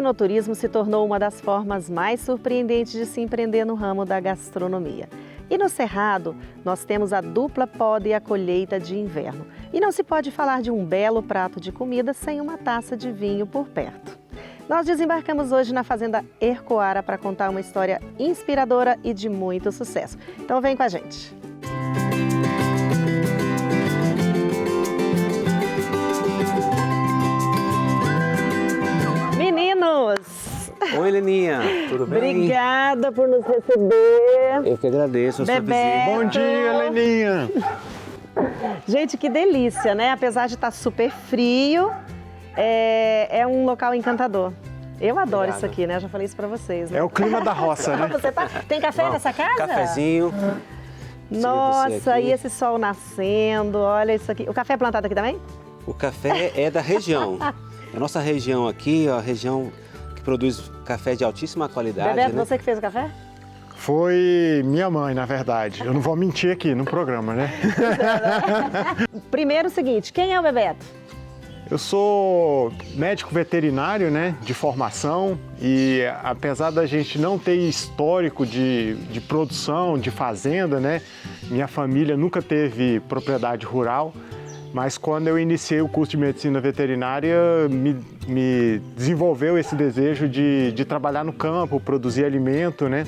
enoturismo se tornou uma das formas mais surpreendentes de se empreender no ramo da gastronomia. E no Cerrado, nós temos a dupla poda e a colheita de inverno. E não se pode falar de um belo prato de comida sem uma taça de vinho por perto. Nós desembarcamos hoje na Fazenda Ercoara para contar uma história inspiradora e de muito sucesso. Então vem com a gente! Meninos! Oi, Leninha, tudo bem? Obrigada por nos receber. Eu que agradeço a sua visita. Bom dia, Leninha! Gente, que delícia, né? Apesar de estar super frio, é um local encantador. Eu adoro Obrigado. Isso aqui, né? Eu já falei isso pra vocês, né? É o clima da roça, né? Você tem café nessa casa? Cafezinho. Nossa, aqui. e esse sol nascendo, olha isso aqui. O café é plantado aqui também? O café é da região. A nossa região aqui, a região que produz café de altíssima qualidade. Bebeto, né? você que fez o café? Foi minha mãe, na verdade. Eu não vou mentir aqui no programa, né? Primeiro o seguinte, quem é o Bebeto? Eu sou médico veterinário, né, de formação, e apesar da gente não ter histórico de produção, de fazenda, né, minha família nunca teve propriedade rural, mas quando eu iniciei o curso de medicina veterinária, me desenvolveu esse desejo de trabalhar no campo, produzir alimento, né?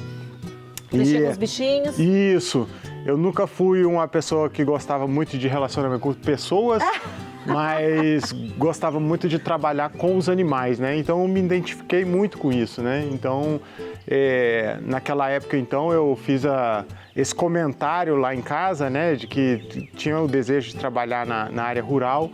Mexer com os bichinhos? Isso. Eu nunca fui uma pessoa que gostava muito de relacionamento com pessoas, mas gostava muito de trabalhar com os animais, né? Então eu me identifiquei muito com isso, né? Então, naquela época, então, eu fiz esse comentário lá em casa, né? De que tinha o desejo de trabalhar na área rural.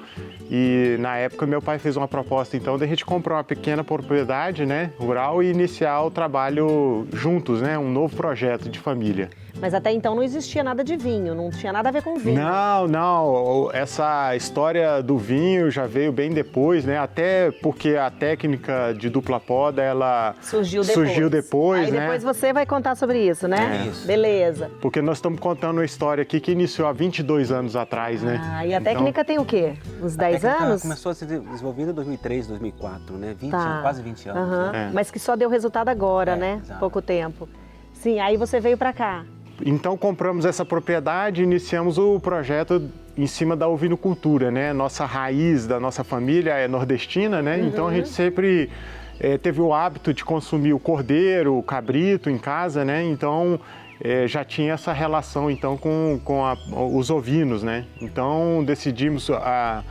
E na época meu pai fez uma proposta, então, de a gente comprar uma pequena propriedade, né, rural e iniciar o trabalho juntos, né? Um novo projeto de família. Mas até então não existia nada de vinho, não tinha nada a ver com vinho. Não. Essa história do vinho já veio bem depois, né? Até porque a técnica de dupla poda, ela surgiu depois, Aí né? depois você vai contar sobre isso, né? Isso. Beleza. Porque nós estamos contando uma história aqui que iniciou há 22 anos atrás, né? Ah, e a técnica tem o quê? Uns 10 anos? Começou a ser desenvolvida em 2003, 2004, né? Quase 20 anos. Aham. Né? Mas que só deu resultado agora, né? Exato. Pouco tempo. Sim, aí você veio pra cá. Então compramos essa propriedade e iniciamos o projeto em cima da ovinocultura, né? Nossa raiz da nossa família é nordestina, né? Então a gente sempre teve o hábito de consumir o cordeiro, o cabrito em casa, né? Então já tinha essa relação então com os ovinos, né? Então decidimos a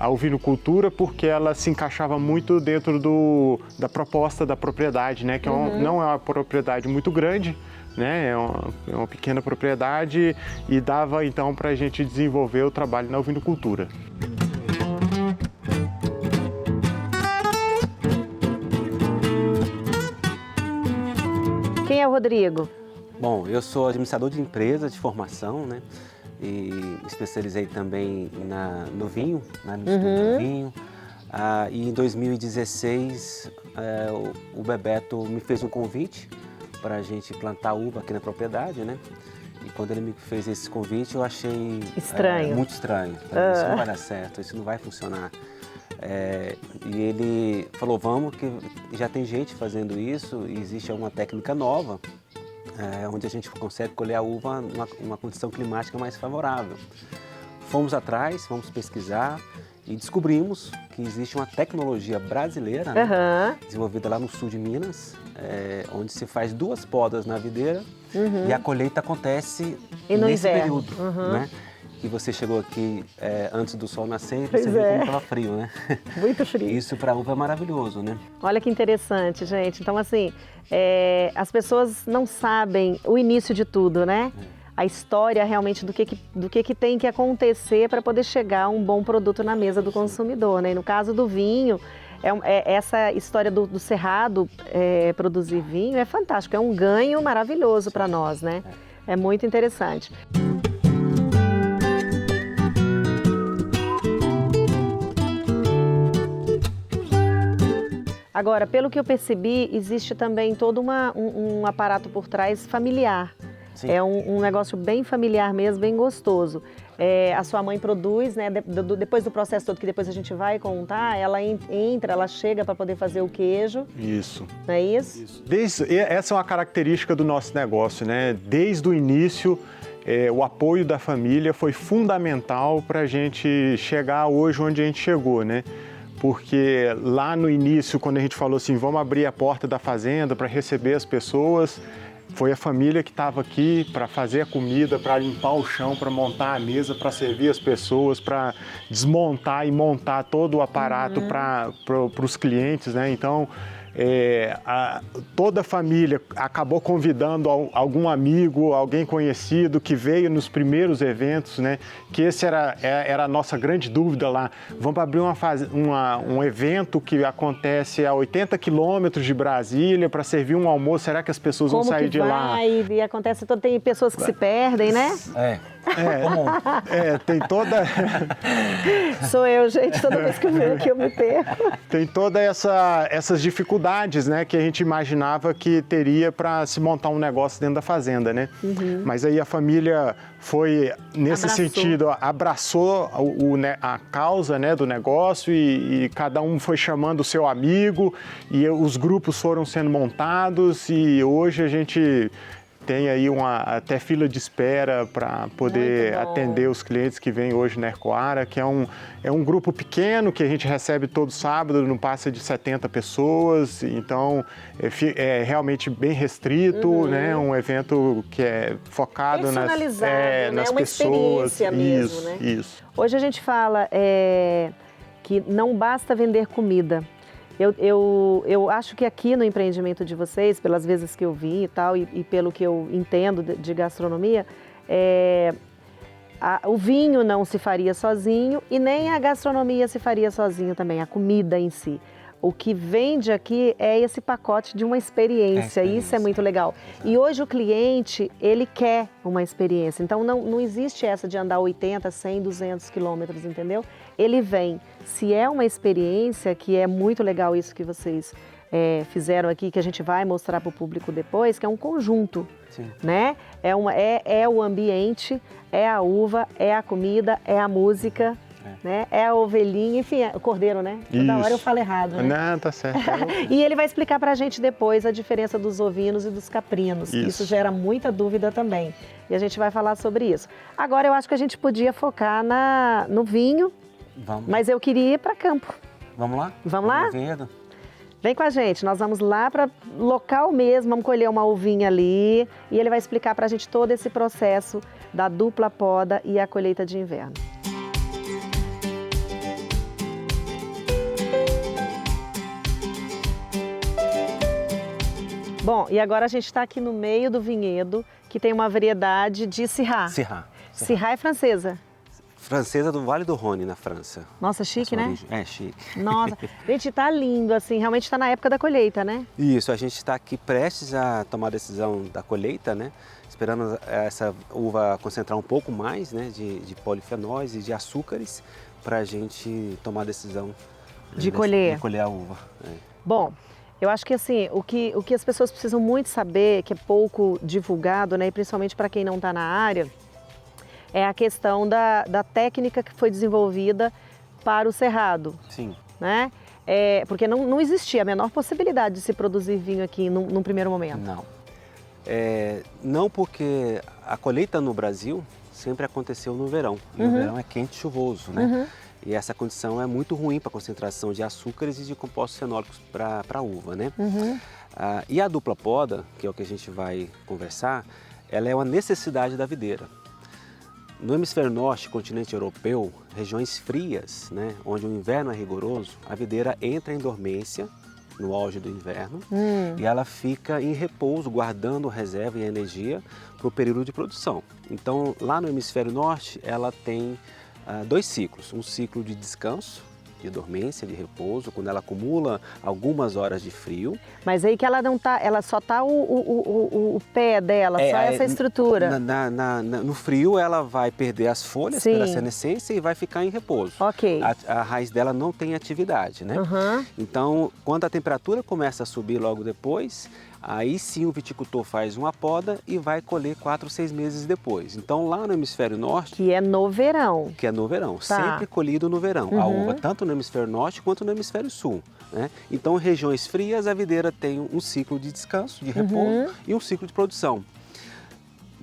ovinocultura porque ela se encaixava muito dentro da proposta da propriedade, né? Que não é uma propriedade muito grande, né? É uma pequena propriedade e dava então para a gente desenvolver o trabalho na ovinocultura. Quem é o Rodrigo? Bom, eu sou administrador de empresa de formação, né? E me especializei também no vinho, né? No estudo do vinho. E em 2016, o Bebeto me fez um convite para a gente plantar uva aqui na propriedade, né? E quando ele me fez esse convite, eu achei Estranho. Muito estranho. Falei, isso não vai dar certo, isso não vai funcionar. E ele falou, vamos, que já tem gente fazendo isso e existe uma técnica nova, onde a gente consegue colher a uva numa condição climática mais favorável. Fomos atrás, fomos pesquisar e descobrimos que existe uma tecnologia brasileira, né, desenvolvida lá no sul de Minas, onde se faz 2 podas na videira e a colheita acontece nesse período, né? E você chegou aqui antes do sol nascer e você viu como estava frio, né? Muito frio. Isso para a uva é maravilhoso, né? Olha que interessante, gente. Então, assim, as pessoas não sabem o início de tudo, né? A história realmente do que tem que acontecer para poder chegar a um bom produto na mesa do consumidor, né? E no caso do vinho, essa história do Cerrado produzir vinho é fantástico, é um ganho maravilhoso para nós, né? É muito interessante. Agora, pelo que eu percebi, existe também todo um aparato por trás familiar. Sim. É um negócio bem familiar mesmo, bem gostoso. A sua mãe produz, né? Depois do processo todo que depois a gente vai contar, ela ela chega para poder fazer o queijo. Isso. Não é isso? Essa é uma característica do nosso negócio, né? Desde o início, o apoio da família foi fundamental para a gente chegar hoje onde a gente chegou, né? Porque lá no início, quando a gente falou assim, vamos abrir a porta da fazenda para receber as pessoas, foi a família que estava aqui para fazer a comida, para limpar o chão, para montar a mesa, para servir as pessoas, para desmontar e montar todo o aparato para os clientes, né? Então, toda a família acabou convidando algum amigo, alguém conhecido que veio nos primeiros eventos, né? Que esse era a nossa grande dúvida lá. Vamos abrir um evento que acontece a 80 quilômetros de Brasília para servir um almoço. Será que as pessoas vão sair de lá? E acontece todo, tem pessoas que se perdem, né? Tem toda... Sou eu, gente, toda vez que eu venho aqui eu me perco. Tem todas essas dificuldades, né, que a gente imaginava que teria para se montar um negócio dentro da fazenda, né? Mas aí a família foi, nesse sentido, abraçou a causa, né, do negócio e cada um foi chamando o seu amigo e os grupos foram sendo montados e hoje a gente tem aí até fila de espera para poder atender os clientes que vêm hoje na Ercoara, que é um grupo pequeno que a gente recebe todo sábado, não passa de 70 pessoas, então é realmente bem restrito, né? Um evento que é focado nas uma pessoas. Experiência mesmo, né? Isso. Hoje a gente fala que não basta vender comida. Eu acho que aqui no empreendimento de vocês, pelas vezes que eu vi e tal, e pelo que eu entendo de gastronomia, o vinho não se faria sozinho e nem a gastronomia se faria sozinho também, a comida em si. O que vende aqui é esse pacote de uma experiência, isso é muito legal. E hoje o cliente, ele quer uma experiência, então não existe essa de andar 80, 100, 200 quilômetros, entendeu? Ele vem. Se é uma experiência, que é muito legal isso que vocês fizeram aqui, que a gente vai mostrar para o público depois, que é um conjunto, né? É o ambiente, é a uva, é a comida, é a música, né? É a ovelhinha, enfim, o cordeiro, né? Toda hora eu falo errado, né? Não, tá certo. E ele vai explicar pra gente depois a diferença dos ovinos e dos caprinos. Isso gera muita dúvida também. E a gente vai falar sobre isso. Agora eu acho que a gente podia focar no vinho, mas eu queria ir para campo. Vamos lá? Vamos lá? Vinhedo. Vem com a gente, nós vamos lá para local mesmo, vamos colher uma uvinha ali e ele vai explicar pra gente todo esse processo da dupla poda e a colheita de inverno. Bom, e agora a gente está aqui no meio do vinhedo, que tem uma variedade de Syrah. Syrah é francesa. Francesa do Vale do Rhône, na França. Nossa, chique, né? Origem. É, chique. Nossa, gente, tá lindo, assim, realmente está na época da colheita, né? Isso, a gente está aqui prestes a tomar a decisão da colheita, né? Esperando essa uva concentrar um pouco mais, né, de polifenóis e de açúcares, para a gente tomar a decisão de colher a uva. Bom, eu acho que assim, o que as pessoas precisam muito saber, que é pouco divulgado, né, e principalmente para quem não está na área, é a questão da técnica que foi desenvolvida para o cerrado. Sim. Né? Porque não existia a menor possibilidade de se produzir vinho aqui num primeiro momento. Não. Não, porque a colheita no Brasil sempre aconteceu no verão. E o verão é quente e chuvoso, né? E essa condição é muito ruim para a concentração de açúcares e de compostos fenólicos para a uva, né? E a dupla poda, que é o que a gente vai conversar, ela é uma necessidade da videira. No hemisfério norte, continente europeu, regiões frias, né, onde o inverno é rigoroso, a videira entra em dormência no auge do inverno e ela fica em repouso, guardando reserva e energia para o período de produção. Então, lá no hemisfério norte, ela tem 2 ciclos. Um ciclo de descanso, de dormência, de repouso, quando ela acumula algumas horas de frio. Mas aí que ela não tá, ela só tá o pé dela, só essa estrutura. No frio ela vai perder as folhas pela senescência e vai ficar em repouso. Ok. A raiz dela não tem atividade, né? Então, quando a temperatura começa a subir logo depois, Aí sim o viticultor faz uma poda e vai colher 4 ou 6 meses depois. Então lá no hemisfério norte... Que é no verão. Que é no verão, Tá. sempre colhido no verão. A uva tanto no hemisfério norte quanto no hemisfério sul. Né? Então, em regiões frias, a videira tem um ciclo de descanso, de repouso e um ciclo de produção.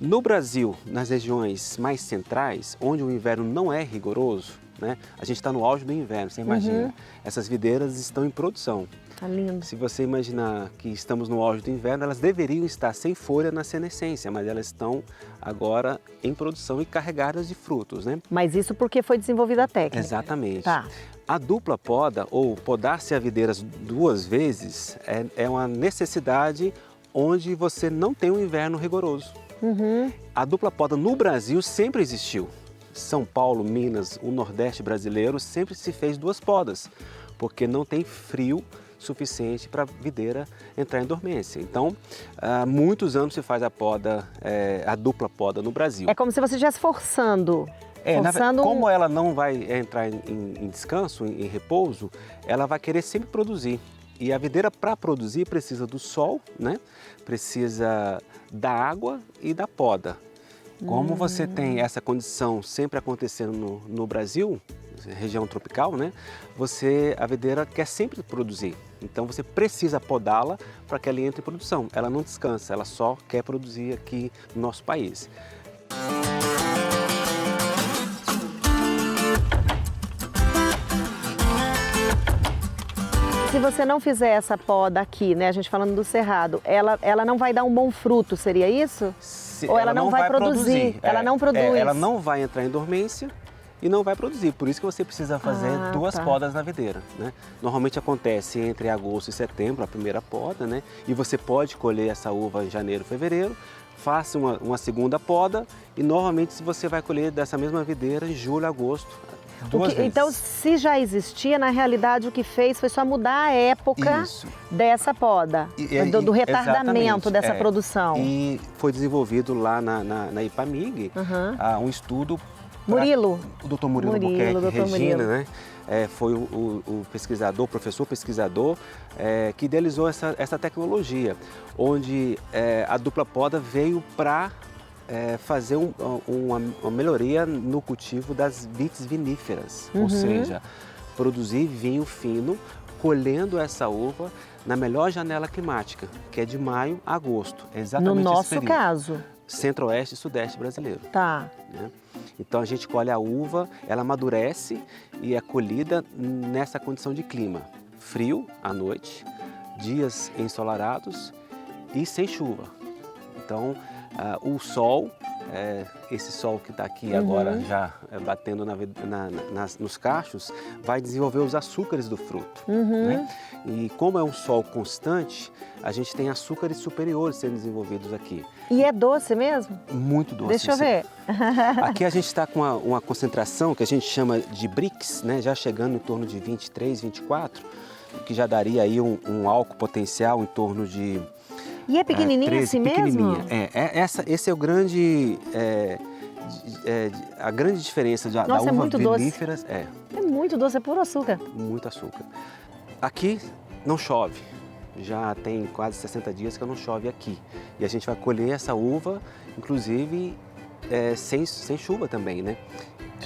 No Brasil, nas regiões mais centrais, onde o inverno não é rigoroso, né? A gente está no auge do inverno, você imagina. Essas videiras estão em produção. Tá lindo. Se você imaginar que estamos no auge do inverno, elas deveriam estar sem folha na senescência, mas elas estão agora em produção e carregadas de frutos, né? Mas isso porque foi desenvolvida a técnica. Exatamente. Tá. A dupla poda, ou podar-se a videiras 2 vezes, é uma necessidade onde você não tem um inverno rigoroso. A dupla poda no Brasil sempre existiu. São Paulo, Minas, o Nordeste brasileiro sempre se fez 2 podas, porque não tem frio suficiente para a videira entrar em dormência. Então, há muitos anos se faz a poda, a dupla poda no Brasil. É como se você estivesse forçando. Como ela não vai entrar em descanso, em repouso, ela vai querer sempre produzir. E a videira, para produzir, precisa do sol, né? Precisa da água e da poda. Como você tem essa condição sempre acontecendo no Brasil, região tropical, né? A videira quer sempre produzir. Então você precisa podá-la para que ela entre em produção. Ela não descansa, ela só quer produzir aqui no nosso país. Se você não fizer essa poda aqui, né, a gente falando do cerrado, ela não vai dar um bom fruto, seria isso? Ou ela não vai produzir? Ela não produz? Ela não vai entrar em dormência e não vai produzir. Por isso que você precisa fazer 2 podas na videira, né? Normalmente acontece entre agosto e setembro, a primeira poda, né? E você pode colher essa uva em janeiro, fevereiro. Faça uma segunda poda e novamente você vai colher dessa mesma videira em julho, agosto. 2 vezes. Então, se já existia, na realidade o que fez foi só mudar a época dessa poda, do retardamento dessa produção. E foi desenvolvido lá na IPAMIG um estudo... Murilo. O doutor Murilo Albuquerque Regina, né? Foi o pesquisador, professor pesquisador, que idealizou essa tecnologia, onde a dupla poda veio para fazer uma melhoria no cultivo das vites viníferas, ou seja, produzir vinho fino, colhendo essa uva na melhor janela climática, que é de maio a agosto. É exatamente no esse nosso período. Caso. Centro-Oeste e Sudeste brasileiro. Tá. Né? Então a gente colhe a uva, ela amadurece e é colhida nessa condição de clima. Frio à noite, dias ensolarados e sem chuva. Então o sol, esse sol que está aqui agora já batendo nos cachos, vai desenvolver os açúcares do fruto. Né? E como é um sol constante, a gente tem açúcares superiores sendo desenvolvidos aqui. E é doce mesmo? Muito doce. Deixa eu ver. Aqui a gente está com uma concentração que a gente chama de Brix, né? Já chegando em torno de 23, 24, que já daria aí um álcool potencial em torno de... E é pequenininha 13, assim pequenininha. mesmo? Esse é o grande... a grande diferença da Nossa, uva muito vinífera. doce. É muito doce, é puro açúcar. Muito açúcar. Aqui não chove. Já tem quase 60 dias que não chove aqui. E a gente vai colher essa uva, inclusive, sem chuva também, né?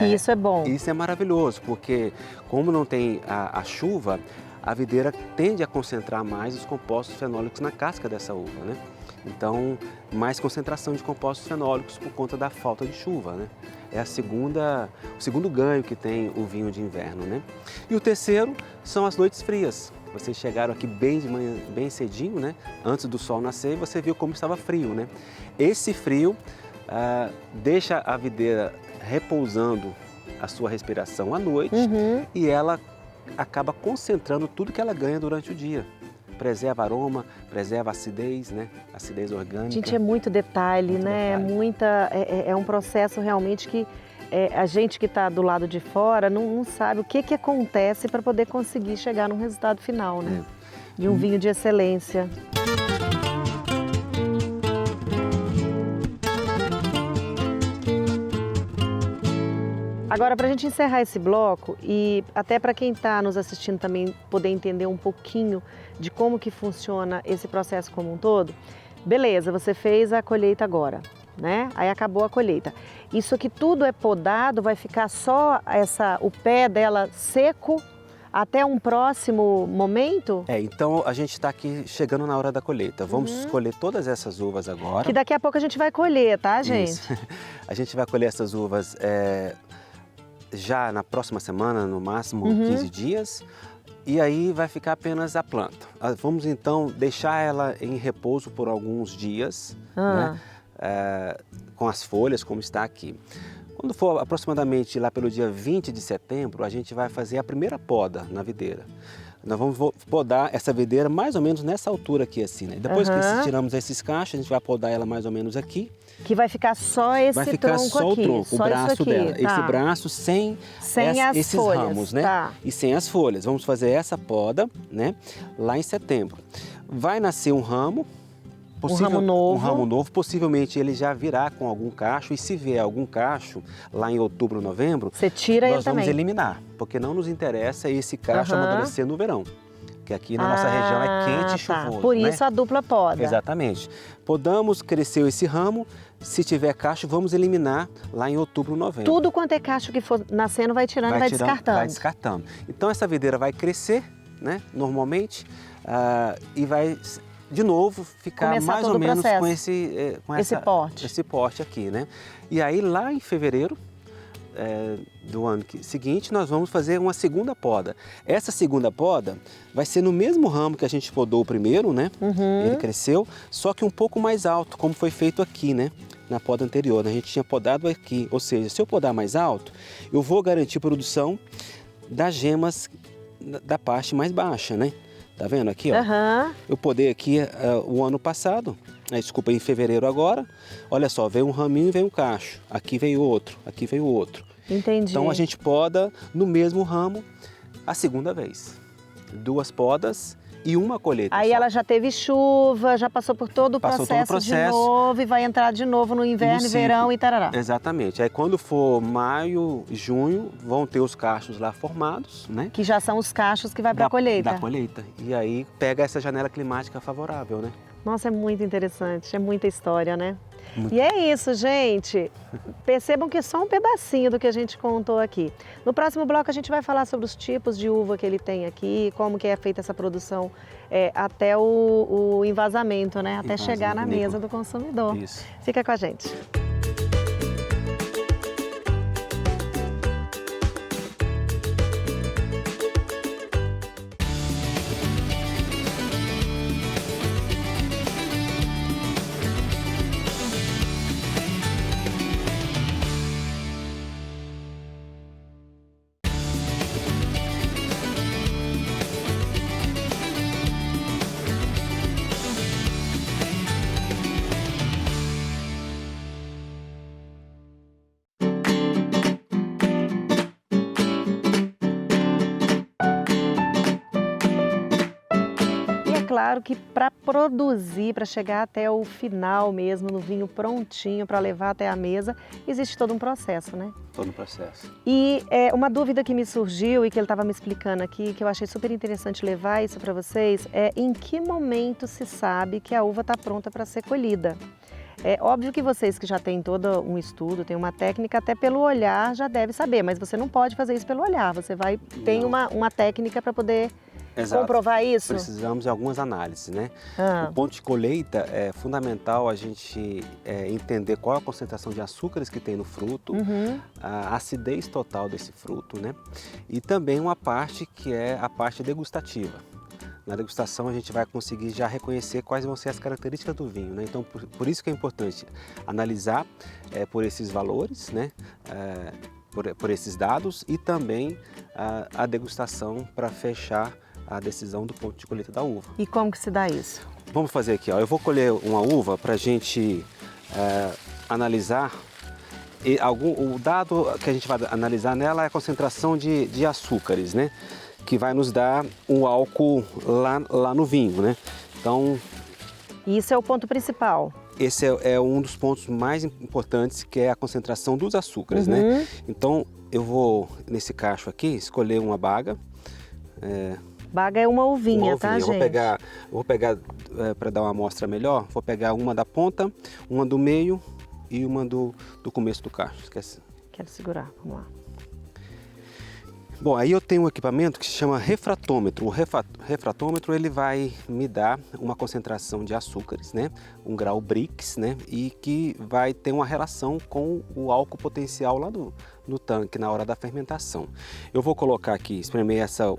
Isso é bom. Isso é maravilhoso, porque como não tem a chuva, a videira tende a concentrar mais os compostos fenólicos na casca dessa uva, né? Então, mais concentração de compostos fenólicos por conta da falta de chuva, né? É o segundo ganho que tem o vinho de inverno, né? E o terceiro são as noites frias. Vocês chegaram aqui bem de manhã, bem cedinho, né? Antes do sol nascer, e você viu como estava frio, né? Esse frio deixa a videira repousando a sua respiração à noite e ela acaba concentrando tudo que ela ganha durante o dia. Preserva aroma, preserva acidez, né? Acidez orgânica. Gente, é muito detalhe, né? É um processo realmente que a gente que está do lado de fora não sabe o que acontece para poder conseguir chegar num resultado final, né? De um vinho de excelência. Agora, para a gente encerrar esse bloco e até para quem está nos assistindo também poder entender um pouquinho de como que funciona esse processo como um todo, beleza, você fez a colheita agora, né? Aí acabou a colheita. Isso aqui tudo é podado, vai ficar só o pé dela seco até um próximo momento? Então a gente está aqui chegando na hora da colheita. Vamos escolher todas essas uvas agora. Que daqui a pouco a gente vai colher, tá, gente? Isso. A gente vai colher essas uvas já na próxima semana, no máximo 15 dias. E aí vai ficar apenas a planta. Vamos então deixar ela em repouso por alguns dias, né? Com as folhas, como está aqui. Quando for aproximadamente lá pelo dia 20 de setembro, a gente vai fazer a primeira poda na videira. Nós vamos podar essa videira mais ou menos nessa altura aqui, assim, né? Depois que tiramos esses cachos, a gente vai podar ela mais ou menos aqui. Que vai ficar só esse tronco aqui. Vai ficar só o tronco, o braço dela. Tá. Esse braço sem esses folhas, ramos, né? Tá. E sem as folhas. Vamos fazer essa poda, né? Lá em setembro. Vai nascer um ramo. Um ramo novo. Um ramo novo, possivelmente ele já virá com algum cacho, e se vier algum cacho lá em outubro, novembro, você tira ele nós vamos também. eliminar, porque não nos interessa esse cacho amadurecer no verão, que aqui na nossa região é quente e chuvoso. Por né? isso a dupla poda. Exatamente. Podamos, cresceu esse ramo, se tiver cacho, vamos eliminar lá em outubro, novembro. Tudo quanto é cacho que for nascendo vai tirando, vai descartando. Vai descartando. Então essa videira vai crescer, né, normalmente, e vai de novo ficar começar mais ou menos com esse porte aqui, né? E aí lá em fevereiro do ano seguinte nós vamos fazer uma segunda poda. Essa segunda poda vai ser no mesmo ramo que a gente podou o primeiro, né? Ele cresceu, só que um pouco mais alto, como foi feito aqui, né? Na poda anterior, a gente tinha podado aqui, ou seja, se eu podar mais alto, eu vou garantir produção das gemas da parte mais baixa, né? Tá vendo aqui, ó? Eu podei aqui o ano passado, desculpa, em fevereiro agora. Olha só, veio um raminho e veio um cacho. Aqui veio outro, aqui veio outro. Entendi. Então a gente poda no mesmo ramo a segunda vez. 2 podas e uma colheita. Aí só. ela já teve chuva, já passou por todo o processo de novo e vai entrar de novo no inverno e verão e tarará. Exatamente. Aí quando for maio, junho, vão ter os cachos lá formados, né? Que já são os cachos que vai para a colheita. Da colheita. E aí pega essa janela climática favorável, né? Nossa, é muito interessante, é muita história, né? E é isso, gente. Percebam que é só um pedacinho do que a gente contou aqui. No próximo bloco a gente vai falar sobre os tipos de uva que ele tem aqui, como que é feita essa produção até o envasamento, né? Até chegar na mesa do consumidor. Isso. Fica com a gente. Claro que para produzir, para chegar até o final mesmo, no vinho prontinho para levar até a mesa, existe todo um processo, né? Todo um processo. E uma dúvida que me surgiu e que ele estava me explicando aqui, que eu achei super interessante levar isso para vocês, é em que momento se sabe que a uva está pronta para ser colhida? É óbvio que vocês que já têm todo um estudo, têm uma técnica, até pelo olhar já deve saber, mas você não pode fazer isso pelo olhar, você tem uma técnica para poder comprovar isso? Precisamos de algumas análises, né? O ponto de colheita é fundamental a gente entender qual é a concentração de açúcares que tem no fruto, a acidez total desse fruto, né? E também uma parte que é a parte degustativa. Na degustação a gente vai conseguir já reconhecer quais vão ser as características do vinho, né? Então por isso que é importante analisar por esses valores, né? Por esses dados e também a degustação para fechar a decisão do ponto de colheita da uva. E como que se dá isso? Vamos fazer aqui, ó. Eu vou colher uma uva para a gente analisar. O dado que a gente vai analisar nela é a concentração de açúcares, né? Que vai nos dar o álcool lá no vinho, né? Então... Isso é o ponto principal. esse é um dos pontos mais importantes, que é a concentração dos açúcares, né? Então, eu vou, nesse cacho aqui, escolher uma baga. Baga é uma uvinha, tá, Eu gente? vou pegar para dar uma amostra melhor, vou pegar uma da ponta, uma do meio e uma do começo do cacho. Esquece. Quero segurar, vamos lá. Bom, aí eu tenho um equipamento que se chama refratômetro. O refratômetro, ele vai me dar uma concentração de açúcares, né? Um grau Brix, né? E que vai ter uma relação com o álcool potencial lá no tanque, na hora da fermentação. Eu vou colocar aqui, espremer essa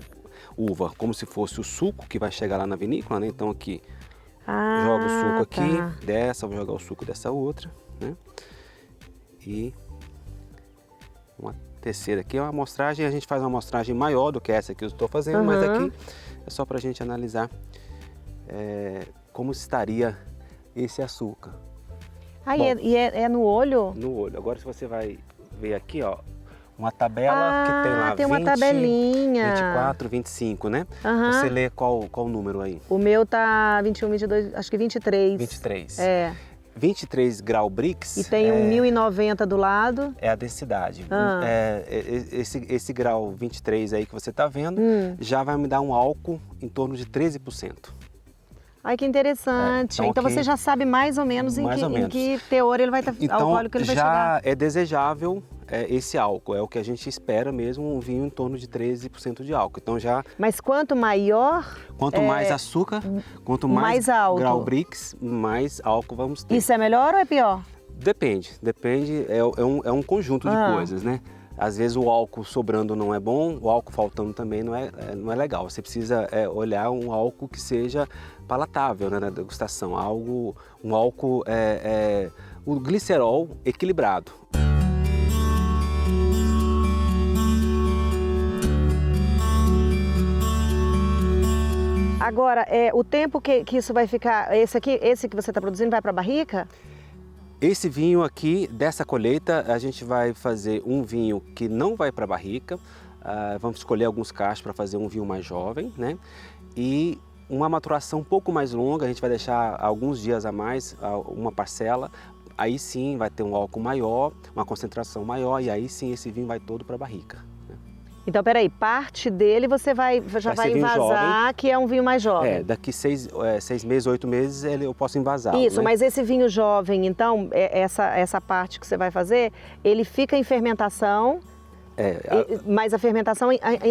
uva como se fosse o suco que vai chegar lá na vinícola, né? Então aqui, jogo o suco aqui, dessa, vou jogar o suco dessa outra, né? E uma terceira aqui é uma amostragem, a gente faz uma amostragem maior do que essa que eu estou fazendo, mas aqui é só para a gente analisar como estaria esse açúcar. Ah, Bom, é no olho? no olho. Agora se você vai ver aqui, ó, uma tabela que tem lá tem 20, uma tabelinha. 24, 25, né? Você lê qual número aí? O meu tá 21, 22, acho que 23. 23. 23 grau Brix. E tem um 1090 do lado. É a densidade. Esse grau 23 aí que você está vendo já vai me dar um álcool em torno de 13%. Ai, que interessante. Então você já sabe mais ou menos em que teor ele vai estar, alcoólico ele vai chegar. Já é desejável esse álcool, é o que a gente espera mesmo, um vinho em torno de 13% de álcool. Então já... Mas quanto maior... Quanto mais açúcar, quanto mais alto. Grau Brix, mais álcool vamos ter. Isso é melhor ou é pior? Depende, é um conjunto de coisas, né? Às vezes o álcool sobrando não é bom, o álcool faltando também não é legal. Você precisa olhar um álcool que seja palatável, né, na degustação. Um álcool, o glicerol equilibrado. Agora, o tempo que isso vai ficar, esse que você está produzindo vai para a barrica? Esse vinho aqui, dessa colheita, a gente vai fazer um vinho que não vai para a barrica. Vamos escolher alguns cachos para fazer um vinho mais jovem, né? E uma maturação um pouco mais longa, a gente vai deixar alguns dias a mais, uma parcela. Aí sim vai ter um álcool maior, uma concentração maior, e aí sim esse vinho vai todo para a barrica. Então, peraí, parte dele você já vai envasar, que é um vinho mais jovem. Daqui 6 meses, 8 meses eu posso envasar. Isso, né? Mas esse vinho jovem, então, essa parte que você vai fazer, ele fica em fermentação, mas a fermentação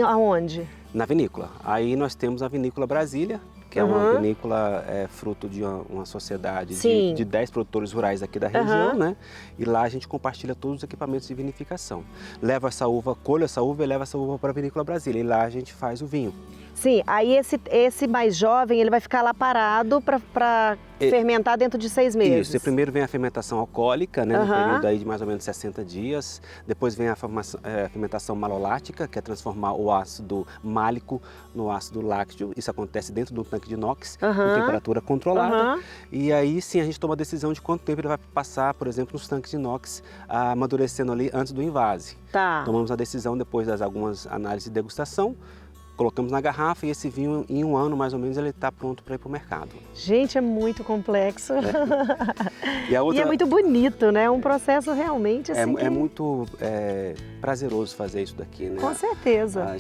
aonde? Na vinícola. Aí nós temos a Vinícola Brasília, que é uma vinícola fruto de uma sociedade de 10 produtores rurais aqui da região, né? E lá a gente compartilha todos os equipamentos de vinificação. Leva essa uva, colho essa uva e leva essa uva para a Vinícola Brasília. E lá a gente faz o vinho. Sim, aí esse mais jovem, ele vai ficar lá parado para fermentar dentro de 6 meses. Isso, e primeiro vem a fermentação alcoólica, né, no período aí de mais ou menos 60 dias. Depois vem a fermentação malolática, que é transformar o ácido málico no ácido lácteo. Isso acontece dentro do tanque de inox, com temperatura controlada. E aí sim a gente toma a decisão de quanto tempo ele vai passar, por exemplo, nos tanques de inox, amadurecendo ali antes do invase. Tá. Tomamos a decisão depois das algumas análises de degustação. Colocamos na garrafa e esse vinho, em 1 ano mais ou menos, ele está pronto para ir para o mercado. Gente, é muito complexo. E é muito bonito, né? É um processo realmente assim. É muito prazeroso fazer isso daqui, né? Com certeza.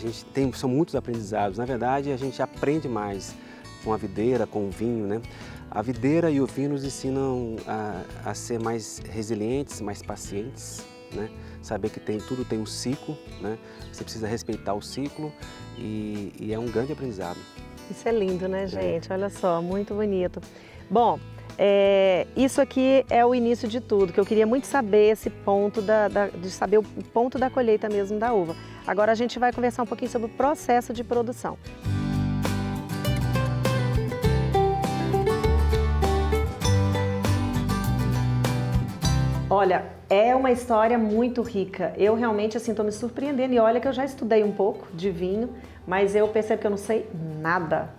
São muitos aprendizados. Na verdade, a gente aprende mais com a videira, com o vinho, né? A videira e o vinho nos ensinam a ser mais resilientes, mais pacientes, né? Saber que tudo tem um ciclo, né? Você precisa respeitar o ciclo e é um grande aprendizado. Isso é lindo, né, gente? Olha só, muito bonito. Bom, isso aqui é o início de tudo, que eu queria muito saber esse ponto de saber o ponto da colheita mesmo da uva. Agora a gente vai conversar um pouquinho sobre o processo de produção. Olha, é uma história muito rica. Eu realmente assim estou me surpreendendo e olha que eu já estudei um pouco de vinho, mas eu percebo que eu não sei nada.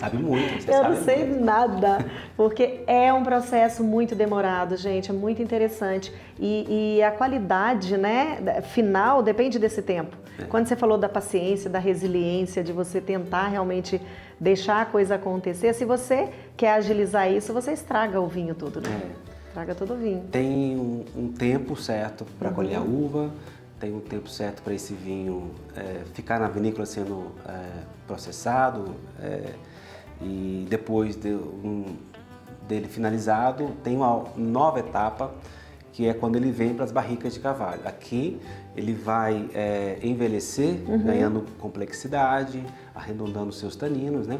Sabe muito, você Eu sabe não sei muito. nada, porque é um processo muito demorado, gente, é muito interessante. E a qualidade, né, final depende desse tempo. Quando você falou da paciência, da resiliência, de você tentar realmente deixar a coisa acontecer, se você quer agilizar isso, você estraga o vinho todo, né? Estraga todo o vinho. Tem um tempo certo para colher a uva, tem um tempo certo para esse vinho ficar na vinícola sendo processado, e depois dele finalizado, tem uma nova etapa, que é quando ele vem para as barricas de carvalho. Aqui ele vai envelhecer, ganhando complexidade, arredondando seus taninos, né?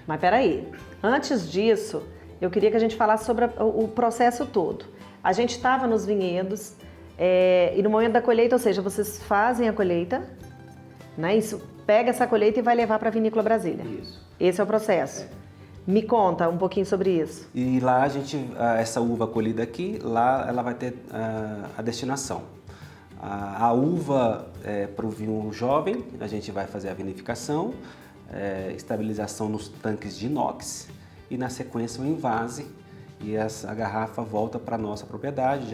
Mas peraí, antes disso, eu queria que a gente falasse sobre o processo todo. A gente estava nos vinhedos, e no momento da colheita, ou seja, vocês fazem a colheita, né? Isso, pega essa colheita e vai levar para a Vinícola Brasília. Isso. Esse é o processo. Me conta um pouquinho sobre isso. E lá essa uva colhida aqui, lá ela vai ter a destinação. A uva para o vinho jovem, a gente vai fazer a vinificação, estabilização nos tanques de inox e na sequência o envase. E a garrafa volta para a nossa propriedade,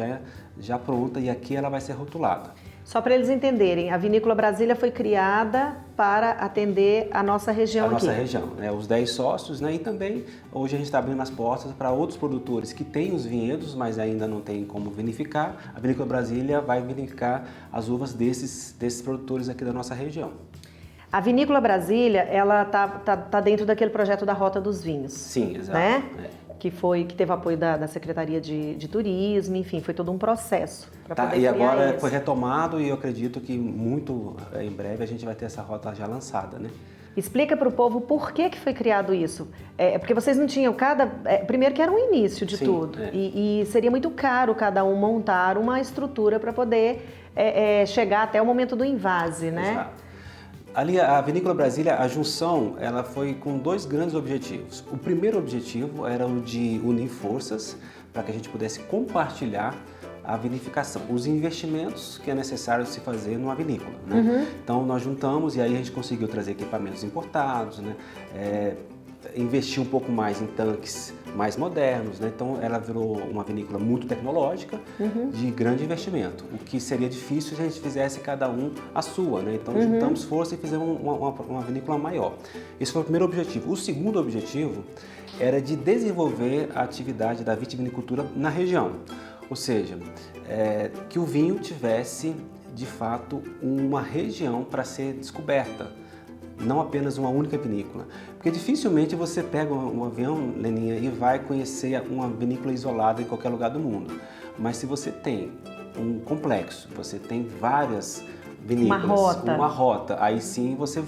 já pronta, e aqui ela vai ser rotulada. Só para eles entenderem, a Vinícola Brasília foi criada para atender a nossa região aqui. A nossa região, os 10 sócios, né? E também hoje a gente está abrindo as portas para outros produtores que têm os vinhedos, mas ainda não tem como vinificar. A Vinícola Brasília vai vinificar as uvas desses produtores aqui da nossa região. A Vinícola Brasília, ela tá dentro daquele projeto da Rota dos Vinhos. Sim, exato. Né? Que teve apoio da Secretaria de Turismo, enfim, foi todo um processo para poder E criar agora isso. foi retomado, e eu acredito que muito em breve a gente vai ter essa rota já lançada, né? Explica para o povo por que foi criado isso. Porque vocês não tinham primeiro que era um início de tudo. E seria muito caro cada um montar uma estrutura para poder chegar até o momento do invase, né? Exato. Ali, a Vinícola Brasília, a junção, ela foi com 2 grandes objetivos. O primeiro objetivo era o de unir forças para que a gente pudesse compartilhar a vinificação, os investimentos que é necessário se fazer numa vinícola, né? Então nós juntamos, e aí a gente conseguiu trazer equipamentos importados, né? Investir um pouco mais em tanques mais modernos, né? Então ela virou uma vinícola muito tecnológica, de grande investimento, o que seria difícil se a gente fizesse cada um a sua, né? Então juntamos força e fizemos uma vinícola maior. Esse foi o primeiro objetivo. O segundo objetivo era de desenvolver a atividade da vitivinicultura na região, ou seja, que o vinho tivesse de fato uma região para ser descoberta, não apenas uma única vinícola. Porque dificilmente você pega um avião, Leninha, e vai conhecer uma vinícola isolada em qualquer lugar do mundo. Mas se você tem um complexo, você tem várias vinícolas, uma rota, aí sim você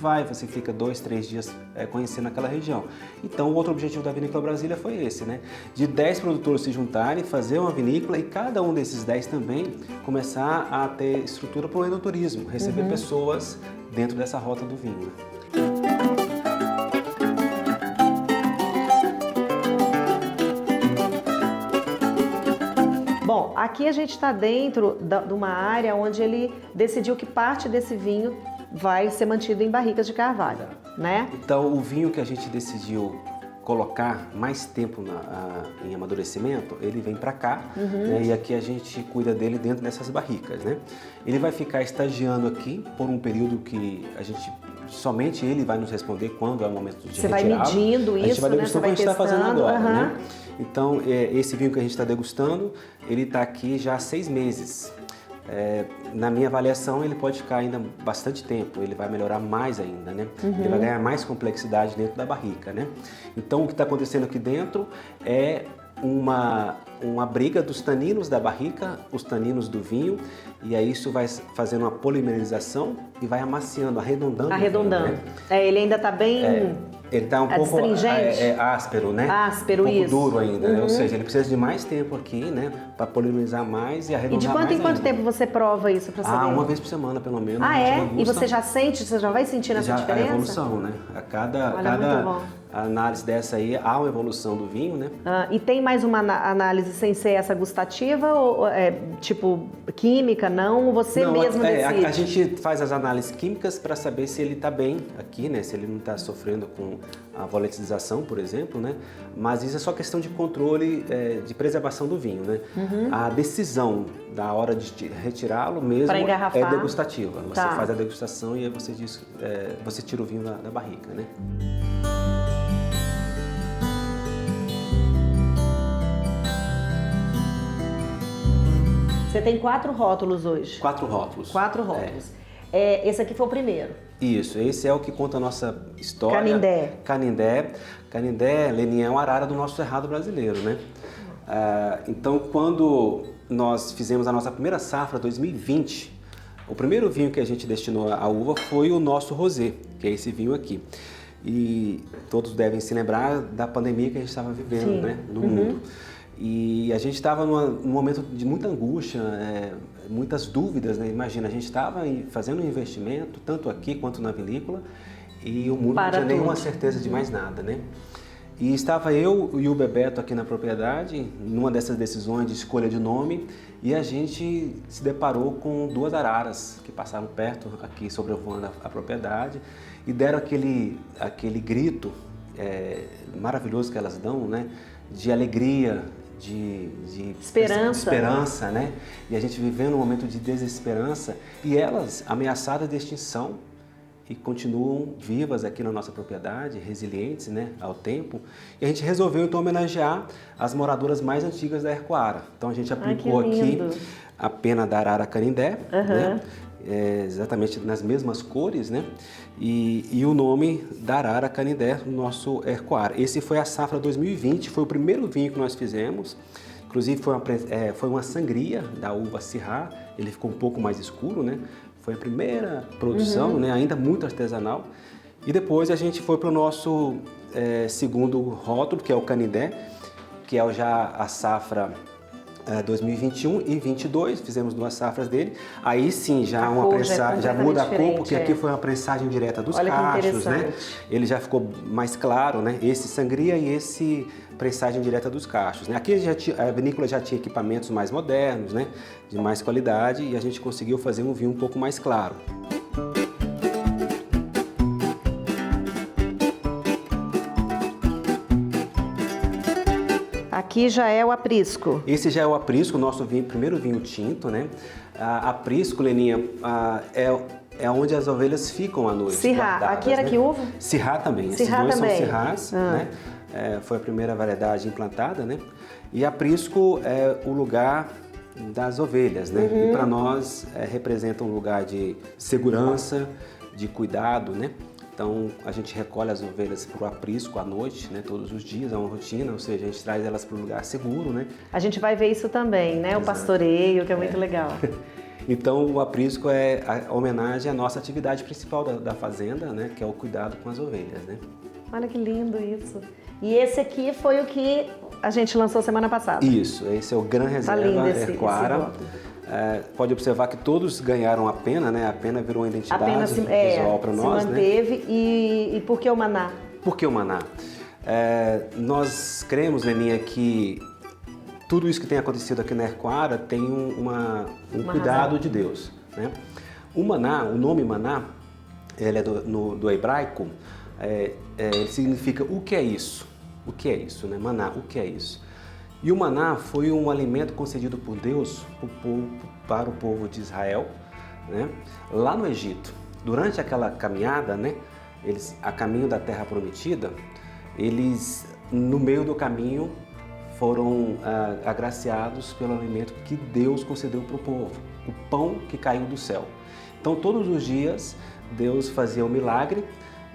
fica 2, 3 dias conhecendo aquela região. Então o outro objetivo da Vinícola Brasília foi esse, né? De 10 produtores se juntarem, fazer uma vinícola, e cada um desses 10 também começar a ter estrutura para o enoturismo, receber pessoas dentro dessa rota do vinho. Bom, aqui a gente está dentro de uma área onde ele decidiu que parte desse vinho vai ser mantido em barricas de carvalho, né? Então, o vinho que a gente decidiu colocar mais tempo em amadurecimento, ele vem para cá, né? E aqui a gente cuida dele dentro dessas barricas, né? Ele vai ficar estagiando aqui por um período que somente ele vai nos responder quando é o momento de retirá-lo. Você vai medindo isso, a gente vai degustando, né? Você vai testando, o que a gente está fazendo agora, né? Então, esse vinho que a gente está degustando, ele está aqui já há 6 meses. Na minha avaliação, ele pode ficar ainda bastante tempo, ele vai melhorar mais ainda, né? Ele vai ganhar mais complexidade dentro da barrica, né? Então, o que está acontecendo aqui dentro é uma briga dos taninos da barrica, os taninos do vinho, e aí isso vai fazendo uma polimerização e vai amaciando, arredondando. Arredondando. O vinho, né? Ele ainda está bem... Ele está um pouco áspero, né? Áspero, um pouco isso. duro ainda, né? Ou seja, ele precisa de mais tempo aqui, né? Para polimerizar mais e arredondar mais. E de quanto em quanto ainda. tempo você prova isso para saber? Uma vez por semana, pelo menos. E você já sente, você já vai sentindo essa diferença? A evolução, né? Olha, muito bom. a análise dessa aí, há uma evolução do vinho, né? E tem mais uma análise sem ser essa gustativa, ou tipo química, não? Você mesmo decide? A gente faz as análises químicas para saber se ele está bem aqui, né? Se ele não está sofrendo com a volatilização, por exemplo, né? Mas isso é só questão de controle, de preservação do vinho, né? A decisão da hora de retirá-lo mesmo é degustativa. Você faz a degustação e aí você diz, você tira o vinho da barrica, né? Você tem 4 rótulos hoje? 4 rótulos. 4 rótulos. Esse aqui foi o primeiro? Isso, esse é o que conta a nossa história. Canindé. Canindé, Leninha, é uma arara do nosso cerrado brasileiro, né? Então, quando nós fizemos a nossa primeira safra, 2020, o primeiro vinho que a gente destinou à uva foi o nosso rosé, que é esse vinho aqui. E todos devem se lembrar da pandemia que a gente estava vivendo, né, no mundo. E a gente estava num momento de muita angústia, muitas dúvidas, né? Imagina, a gente estava fazendo um investimento, tanto aqui quanto na vinícola, e o mundo não tinha nenhuma certeza de mais nada, né? E estava eu e o Bebeto aqui na propriedade, numa dessas decisões de escolha de nome, e a gente se deparou com 2 araras que passaram perto, aqui sobrevoando a propriedade, e deram aquele grito maravilhoso que elas dão, né? De alegria, de esperança, né? E a gente vivendo um momento de desesperança, e elas ameaçadas de extinção, e continuam vivas aqui na nossa propriedade, resilientes, né, ao tempo. E a gente resolveu então homenagear as moradoras mais antigas da Ercoara. Então a gente aplicou aqui a pena da arara Canindé, né, exatamente nas mesmas cores, né, e o nome da arara Canindé no nosso Ercoara. Esse foi a safra 2020, foi o primeiro vinho que nós fizemos. Inclusive foi uma sangria da uva Syrah, ele ficou um pouco mais escuro, né? Foi a primeira produção, né? Ainda muito artesanal. E depois a gente foi para o nosso segundo rótulo, que é o Canindé, que é já a safra 2021 e 22, fizemos 2 safras dele. Aí sim, já muda a cor, porque aqui foi uma prensagem direta dos cachos, né? Ele já ficou mais claro, né? Esse sangria e esse prensagem direta dos cachos, né? Aqui a vinícola já tinha equipamentos mais modernos, né? De mais qualidade, e a gente conseguiu fazer um vinho um pouco mais claro. Aqui já é o aprisco. Esse já é o aprisco, o nosso primeiro vinho tinto, né? Aprisco, Leninha, é onde as ovelhas ficam à noite. Syrah, aqui era, né? Que uva? Syrah também. Esses dois são Syrahs, né? Foi a primeira variedade implantada, né? E aprisco é o lugar das ovelhas, né? E para nós representa um lugar de segurança, de cuidado, né? Então a gente recolhe as ovelhas para o aprisco à noite, né? Todos os dias, é uma rotina, ou seja, a gente traz elas para um lugar seguro, né? A gente vai ver isso também, né? Exato. O pastoreio, que é muito legal. Então o aprisco é a homenagem à nossa atividade principal da fazenda, né? Que é o cuidado com as ovelhas, né? Olha que lindo isso. E esse aqui foi o que a gente lançou semana passada. Isso, esse é o Gran Reserva Ercoara. Pode observar que todos ganharam a pena, né? A pena virou uma identidade visual para nós, se manteve, né? E por que o Maná? Por que o Maná? Nós cremos, Leninha, que tudo isso que tem acontecido aqui na Ercoara tem um cuidado de Deus, né? O Maná, o nome Maná, ele é do hebraico, ele significa o que é isso? O que é isso, né? Maná, o que é isso? E o maná foi um alimento concedido por Deus para o povo de Israel, né? Lá no Egito. Durante aquela caminhada, né? A caminho da Terra Prometida, eles, no meio do caminho, foram agraciados pelo alimento que Deus concedeu para o povo, o pão que caiu do céu. Então, todos os dias, Deus fazia o milagre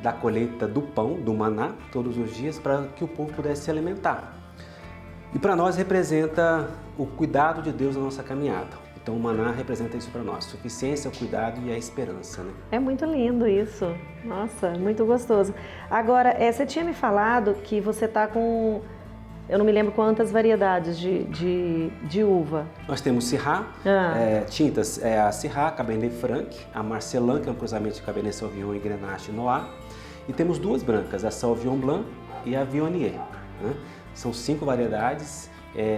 da colheita do pão, do maná, todos os dias, para que o povo pudesse se alimentar. E para nós representa o cuidado de Deus na nossa caminhada. Então o maná representa isso para nós, suficiência, o cuidado e a esperança, né? É muito lindo isso. Nossa, muito gostoso. Agora, você tinha me falado que você está com, eu não me lembro quantas variedades de uva. Nós temos Syrah, tintas, a Syrah, Cabernet Franc, a Marcelin, que é um cruzamento de Cabernet Sauvignon e Grenache Noir. E temos 2 brancas, a Sauvignon Blanc e a Viognier, né? São 5 variedades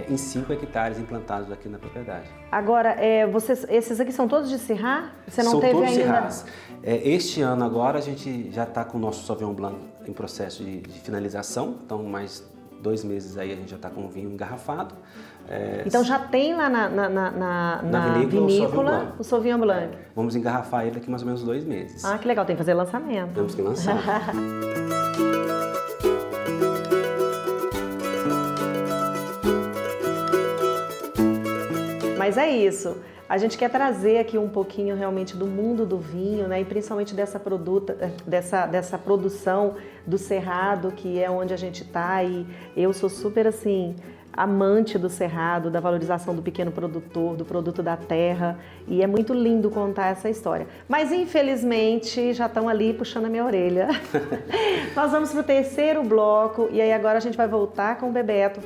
em 5 hectares implantados aqui na propriedade. Agora, esses aqui são todos de Syrah? Você não São teve todos ainda? Syrahs. Este ano agora a gente já está com o nosso Sauvignon Blanc em processo de finalização, então mais 2 meses aí a gente já está com o vinho engarrafado. Então já tem lá na vinícola o Sauvignon Blanc. Vamos engarrafar ele daqui mais ou menos 2 meses. Ah, que legal, tem que fazer lançamento. Temos que lançar. Mas é isso. A gente quer trazer aqui um pouquinho realmente do mundo do vinho, né? E principalmente dessa produção do Cerrado, que é onde a gente está. E eu sou super assim amante do Cerrado, da valorização do pequeno produtor, do produto da terra. E é muito lindo contar essa história. Mas infelizmente já estão ali puxando a minha orelha. Nós vamos para o 3º bloco e aí agora a gente vai voltar com o Bebeto.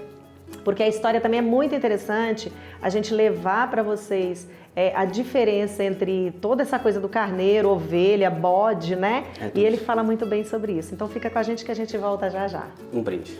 Porque a história também é muito interessante, a gente levar para vocês a diferença entre toda essa coisa do carneiro, ovelha, bode, né? E ele fala muito bem sobre isso. Então fica com a gente que a gente volta já já. Um brinde.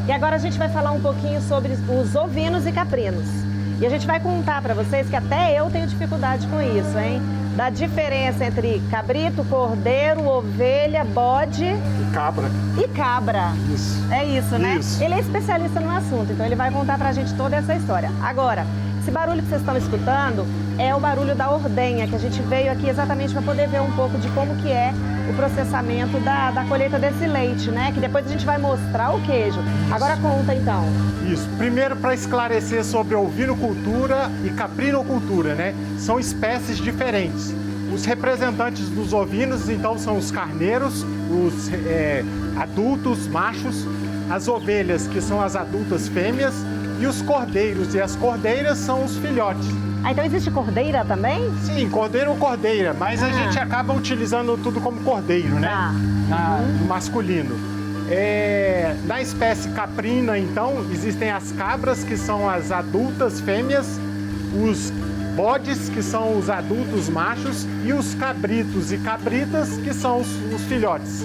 E agora a gente vai falar um pouquinho sobre os ovinos e caprinos. E a gente vai contar para vocês que até eu tenho dificuldade com isso, hein? Da diferença entre cabrito, cordeiro, ovelha, bode... E cabra. E cabra. Isso. É isso, né? Isso. Ele é especialista no assunto, então ele vai contar pra gente toda essa história. Agora, esse barulho que vocês estão escutando é o barulho da ordenha, que a gente veio aqui exatamente para poder ver um pouco de como que é o processamento da colheita desse leite, né? Que depois a gente vai mostrar o queijo. Agora conta então. Isso. Primeiro, para esclarecer sobre ovinocultura e caprinocultura, né? São espécies diferentes. Os representantes dos ovinos, então, são os carneiros, os adultos machos, as ovelhas, que são as adultas fêmeas, e os cordeiros e as cordeiras são os filhotes. Ah, então existe cordeira também? Sim, cordeiro ou cordeira, mas a gente acaba utilizando tudo como cordeiro, né? No masculino. Na espécie caprina, então, existem as cabras, que são as adultas fêmeas, os bodes, que são os adultos machos, e os cabritos e cabritas, que são os filhotes.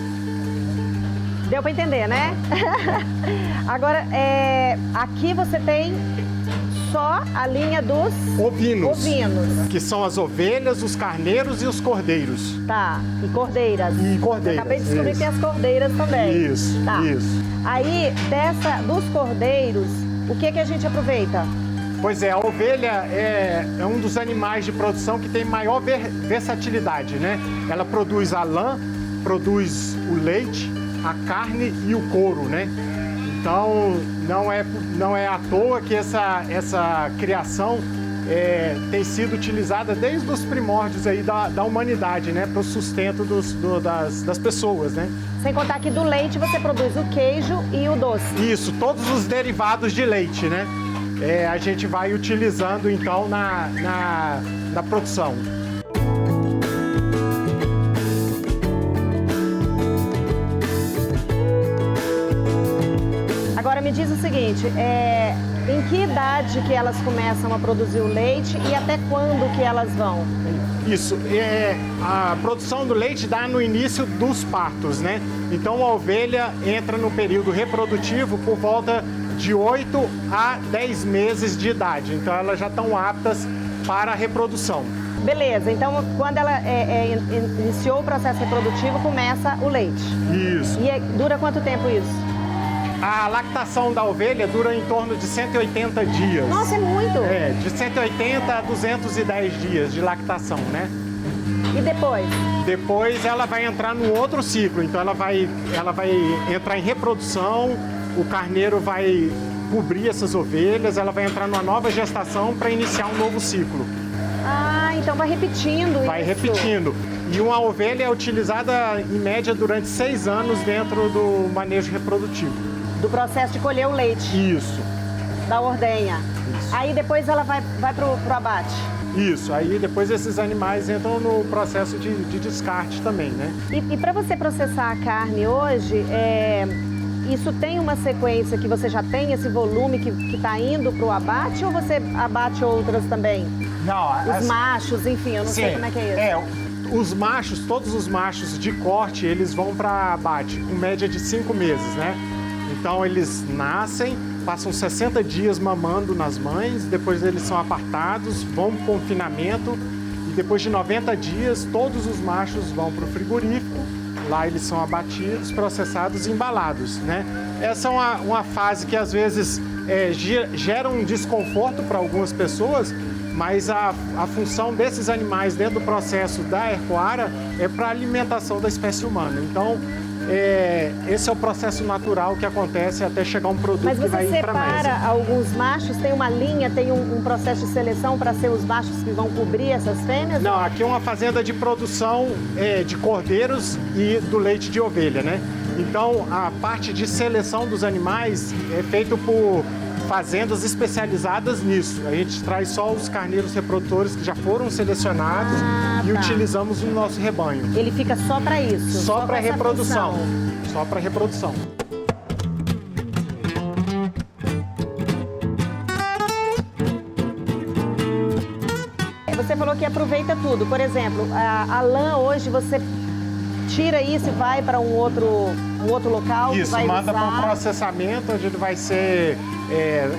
Deu para entender, né? Agora, aqui você tem só a linha dos ovinos, ovinos, que são as ovelhas, os carneiros e os cordeiros. Tá, e cordeiras. E cordeiras. Eu acabei de descobrir que tem as cordeiras também. Isso, tá. Isso. Aí, dos cordeiros, o que a gente aproveita? Pois é, a ovelha é um dos animais de produção que tem maior versatilidade, né? Ela produz a lã, produz o leite, a carne e o couro, né? Então, não é à toa que essa criação tem sido utilizada desde os primórdios aí da humanidade, né? Para o sustento das pessoas, né? Sem contar que do leite você produz o queijo e o doce. Isso, todos os derivados de leite, né? A gente vai utilizando, então, na produção. Agora me diz o seguinte, em que idade que elas começam a produzir o leite e até quando que elas vão? Isso, a produção do leite dá no início dos partos, né? Então a ovelha entra no período reprodutivo por volta de 8 a 10 meses de idade. Então elas já estão aptas para a reprodução. Beleza, então quando ela iniciou o processo reprodutivo, começa o leite. Isso. E dura quanto tempo isso? A lactação da ovelha dura em torno de 180 dias. Nossa, é muito! De 180 a 210 dias de lactação, né? E depois? Depois ela vai entrar no outro ciclo, então ela vai entrar em reprodução, o carneiro vai cobrir essas ovelhas, ela vai entrar numa nova gestação para iniciar um novo ciclo. Ah, então vai repetindo isso. Vai repetindo. E uma ovelha é utilizada, em média, durante 6 anos dentro do manejo reprodutivo. Do processo de colher o leite. Isso. Da ordenha. Isso. Aí depois ela vai pro abate. Isso, aí depois esses animais entram no processo de descarte também, né? E para você processar a carne hoje, isso tem uma sequência que você já tem esse volume que está indo para o abate ou você abate outras também? Não, os machos, enfim, eu não sei como é que é isso. Os machos, todos os machos de corte, eles vão para abate com média de 5 meses, né? Então eles nascem, passam 60 dias mamando nas mães, depois eles são apartados, vão para o confinamento e depois de 90 dias todos os machos vão para o frigorífico, lá eles são abatidos, processados e embalados, né? Essa é uma fase que às vezes gera um desconforto para algumas pessoas, mas a função desses animais dentro do processo da Aircoara é para a alimentação da espécie humana. Então, esse é o processo natural que acontece até chegar um produto que vai ir para a mesa. Mas você separa alguns machos, tem uma linha, tem um processo de seleção para ser os machos que vão cobrir essas fêmeas? Não, aqui é uma fazenda de produção de cordeiros e do leite de ovelha, né? Então, a parte de seleção dos animais é feita por fazendas especializadas nisso. A gente traz só os carneiros reprodutores que já foram selecionados e utilizamos no nosso rebanho. Ele fica só para isso? Só para reprodução. Só para reprodução. Você falou que aproveita tudo. Por exemplo, a lã hoje você tira isso e vai para um outro local? Isso, vai manda para usar. um processamento onde ele vai ser...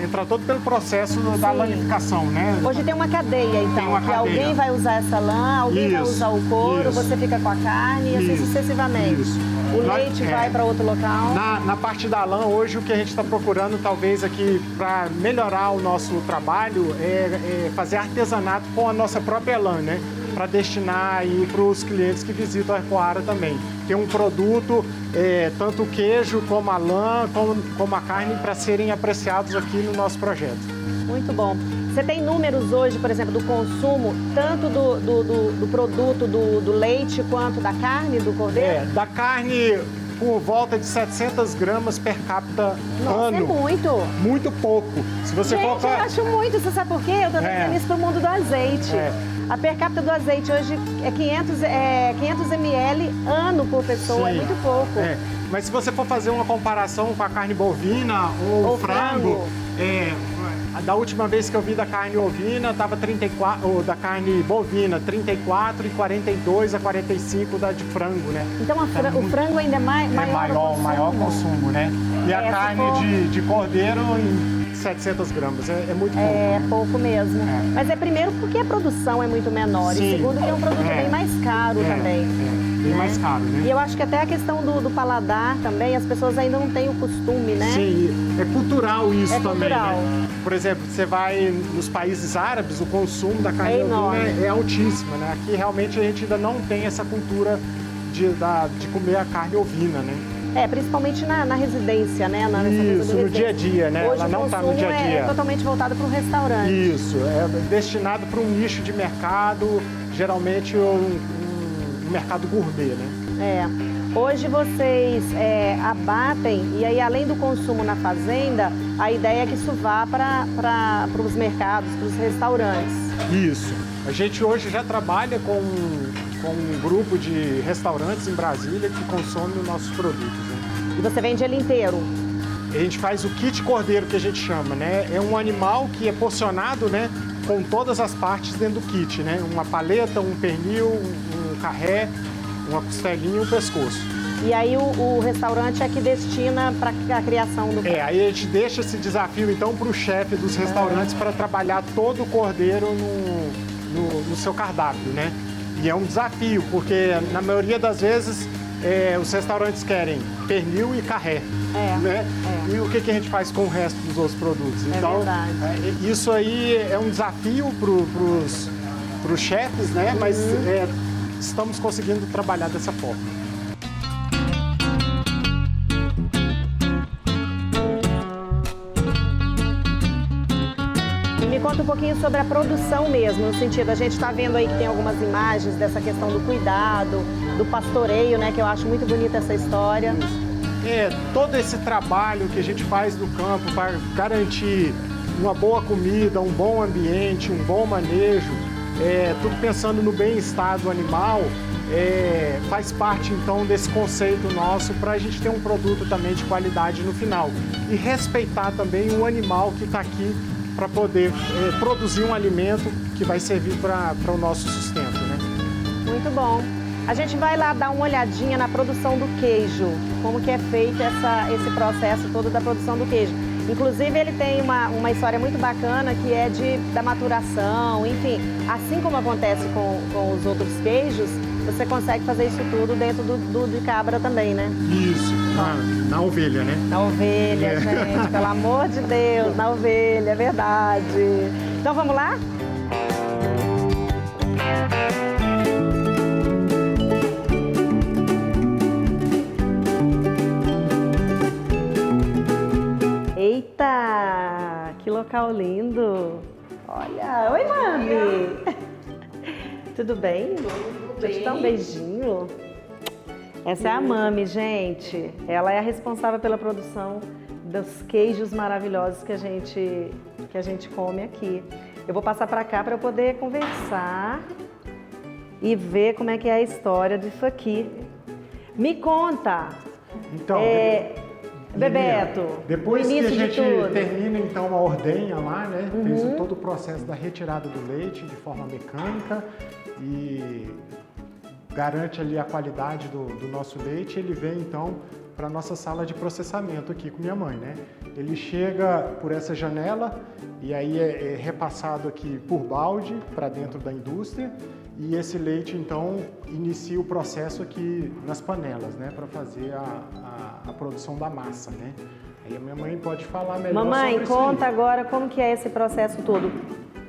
entra todo pelo processo da lanificação, né? Hoje tem uma cadeia, então, tem uma que cadeia. alguém vai usar essa lã, alguém vai usar o couro, você fica com a carne e assim sucessivamente. Isso. O leite vai para outro local. Na parte da lã, hoje o que a gente está procurando, talvez aqui, para melhorar o nosso trabalho, é fazer artesanato com a nossa própria lã, né? Para destinar aí para os clientes que visitam a Aircoara também. Tem um produto, tanto o queijo como a lã, como a carne, para serem apreciados aqui no nosso projeto. Muito bom. Você tem números hoje, por exemplo, do consumo, tanto do produto do leite quanto da carne, do cordeiro? Da carne, por volta de 700 gramas per capita ano. É muito. Muito pouco. Se você Gente, colocar... eu acho muito. Você sabe por quê? Eu estou trazendo isso para o mundo do azeite. A per capita do azeite hoje é 500 ml ano por pessoa, é muito pouco. Mas se você for fazer uma comparação com a carne bovina ou frango, da última vez que eu vi da carne ovina, estava 34, ou da carne bovina, 34 e 42 a 45 da de frango, né? Então o frango ainda é maior consumo, né? E a carne de cordeiro em 700 gramas, é muito pouco. É pouco mesmo. Mas primeiro porque a produção é muito menor. Sim. E segundo que é um produto bem mais caro também. Bem mais caro, né? E eu acho que até a questão do paladar também, as pessoas ainda não têm o costume, né? Sim, é cultural isso também, cultural. né? Por exemplo, você vai nos países árabes, o consumo da carne ovina é altíssimo, né? Aqui realmente a gente ainda não tem essa cultura de comer a carne ovina, né? Principalmente na residência, né? Isso, no dia a dia, né? Hoje ela não está no dia a dia. É totalmente voltado para o restaurante. Isso, é destinado para um nicho de mercado, geralmente um mercado gourmet, né? Hoje vocês abatem e aí além do consumo na fazenda, a ideia é que isso vá para os mercados, para os restaurantes. Isso. A gente hoje já trabalha com um grupo de restaurantes em Brasília que consomem os nossos produtos, né? E você vende ele inteiro? A gente faz o kit cordeiro, que a gente chama, né? É um animal que é porcionado, né, com todas as partes dentro do kit, né? Uma paleta, um pernil, um carré, uma costelinha e um pescoço. E aí o restaurante é que destina para a criação do... Aí a gente deixa esse desafio, então, para o chefe dos restaurantes para trabalhar todo o cordeiro no seu cardápio, né? E é um desafio, porque na maioria das vezes os restaurantes querem pernil e carré, né? E o que a gente faz com o resto dos outros produtos? Então, verdade. Isso aí é um desafio para os chefes, né? Mas estamos conseguindo trabalhar dessa forma. me conta um pouquinho sobre a produção mesmo, no sentido, a gente está vendo aí que tem algumas imagens dessa questão do cuidado, do pastoreio, né, que eu acho muito bonita essa história. Todo esse trabalho que a gente faz no campo para garantir uma boa comida, um bom ambiente, um bom manejo, tudo pensando no bem-estar do animal, faz parte então desse conceito nosso para a gente ter um produto também de qualidade no final e respeitar também o animal que está aqui para poder produzir um alimento que vai servir para o nosso sustento, né? Muito bom. A gente vai lá dar uma olhadinha na produção do queijo, como que é feito esse processo todo da produção do queijo. Inclusive, ele tem uma história muito bacana que é da maturação, enfim. Assim como acontece com os outros queijos, você consegue fazer isso tudo dentro de cabra também, né? Isso, na ovelha, né? Na ovelha, gente, pelo amor de Deus, na ovelha, é verdade. Então, vamos lá? Eita, que local lindo! Olha, oi, mami! Tudo bem? Tudo Deixa eu te dar um bem. beijinho. Essa é a mami, gente. Ela é a responsável pela produção dos queijos maravilhosos que a gente come aqui. Eu vou passar para cá para eu poder conversar e ver como é que é a história disso aqui. Me conta! Então, Bebeto, depois o que a início de gente tudo. termina então a ordenha lá, né? Fez todo o processo da retirada do leite de forma mecânica e garante ali a qualidade do nosso leite, ele vem então para a nossa sala de processamento aqui com minha mãe, né? Ele chega por essa janela e aí é repassado aqui por balde para dentro da indústria e esse leite então inicia o processo aqui nas panelas, né? Para fazer a produção da massa, né? Aí a minha mãe pode falar melhor Mamãe, sobre isso conta aí. agora como que é esse processo todo.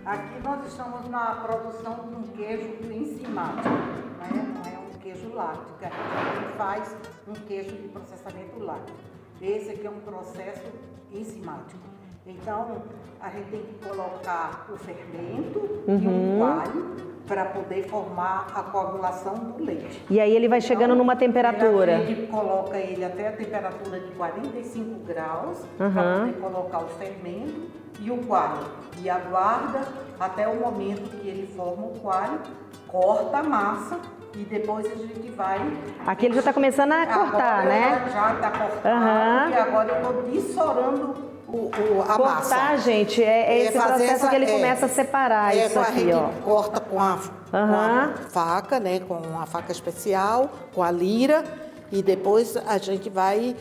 Aqui nós estamos na produção de um queijo enzimático, né? Não é um queijo lácteo, que a gente faz um queijo de processamento lácteo. Esse aqui é um processo enzimático. Então, a gente tem que colocar o fermento e um coalho para poder formar a coagulação do leite. E aí ele vai chegando numa temperatura. A gente coloca ele até a temperatura de 45 graus para poder colocar o fermento e o coalho. E aguarda até o momento que ele forma o coalho, corta a massa e depois a gente vai... Aqui ele já está começando a cortar, agora né? Já está cortado e agora eu estou dessorando a massa. Cortar, gente, é esse fazer processo que ele começa a separar isso a aqui, gente ó. corta com a faca, né? Com a faca especial, com a lira e depois a gente vai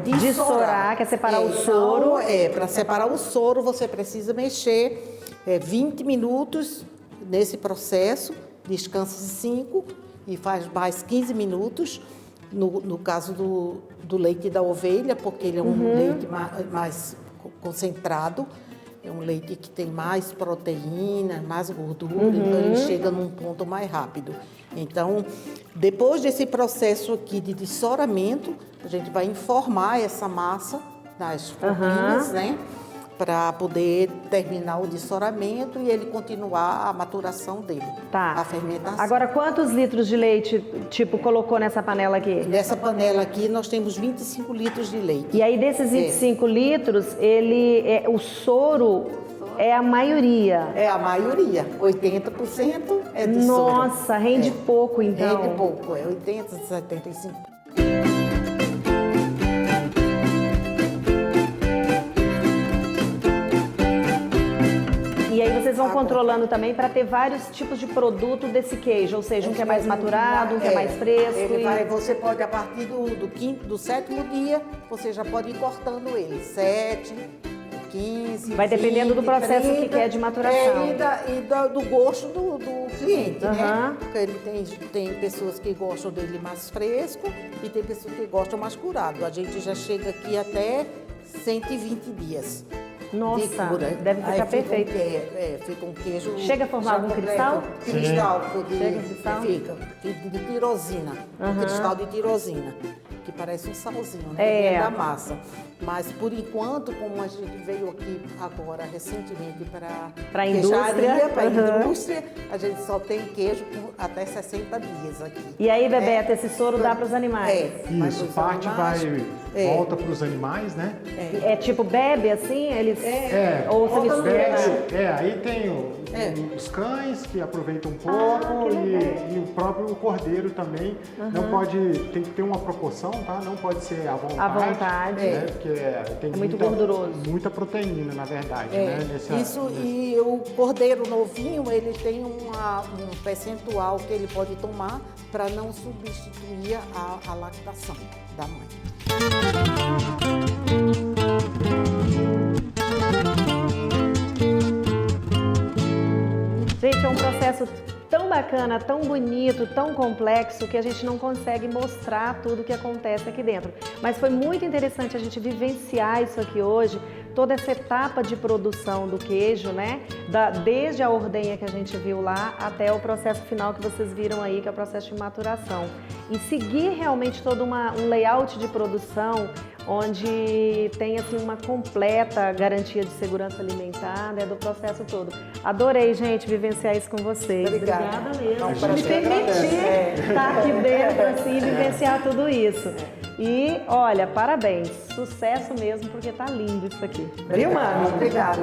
Dessorar, que é separar o soro. Para separar o soro você precisa mexer 20 minutos nesse processo, descansa 5 e faz mais 15 minutos. No caso do leite da ovelha, porque ele é um leite mais concentrado, é um leite que tem mais proteína, mais gordura, então ele chega num ponto mais rápido. Então, depois desse processo aqui de dessoramento, a gente vai informar essa massa nas forminhas, né? Para poder terminar o dessoramento e ele continuar a maturação dele, a fermentação. Agora, quantos litros de leite, tipo, colocou nessa panela aqui? Nessa panela aqui, nós temos 25 litros de leite. E aí, desses 25 litros, o soro é a maioria? É a maioria. 80% é de soro. Nossa, rende pouco, então. Rende pouco, 80, 75%. E aí vocês vão controlando também para ter vários tipos de produto desse queijo, ou seja, um que é mais maturado, um que é mais fresco. Você pode, a partir do 7º dia, você já pode ir cortando ele. 7, 15, vai dependendo 20, do processo 30, que quer de maturação. E do gosto do cliente, né? Uhum. Porque ele tem pessoas que gostam dele mais fresco e tem pessoas que gostam mais curado. A gente já chega aqui até 120 dias. Nossa, de cura. deve ficar perfeito. Fica um queijo... Chega a formar algum cristal? Cristal. Chega cristal? Fica de tirosina. Um cristal de tirosina, que parece um salzinho, né? Dentro da massa. Mas, por enquanto, como a gente veio aqui agora, recentemente, Pra indústria. para a indústria, a gente só tem queijo por até 60 dias aqui. E aí, Bebeto, esse soro dá para os animais? Mas Isso, os parte animais- volta para os animais, né? É tipo bebe assim? Eles... Ou você Volta no mistura? leite. Aí tem os cães que aproveitam um pouco que legal. e o próprio cordeiro também. Não pode, tem que ter uma proporção, tá? Não pode ser à vontade. À vontade. Né? Porque tem muito gorduroso. Muita proteína, na verdade, né? E o cordeiro novinho, ele tem um percentual que ele pode tomar para não substituir a lactação da mãe. Gente, é um processo tão bacana, tão bonito, tão complexo, que a gente não consegue mostrar tudo o que acontece aqui dentro. Mas foi muito interessante a gente vivenciar isso aqui hoje, toda essa etapa de produção do queijo, né? Desde a ordenha que a gente viu lá até o processo final que vocês viram aí, que é o processo de maturação. E seguir realmente todo um layout de produção onde tem assim uma completa garantia de segurança alimentar, né, do processo todo. Adorei, gente, vivenciar isso com vocês. Obrigada. mesmo. É um Me prazer. permitir estar aqui dentro assim, e vivenciar tudo isso. E, olha, parabéns. Sucesso mesmo, porque tá lindo isso aqui. Viu, mano? Obrigada.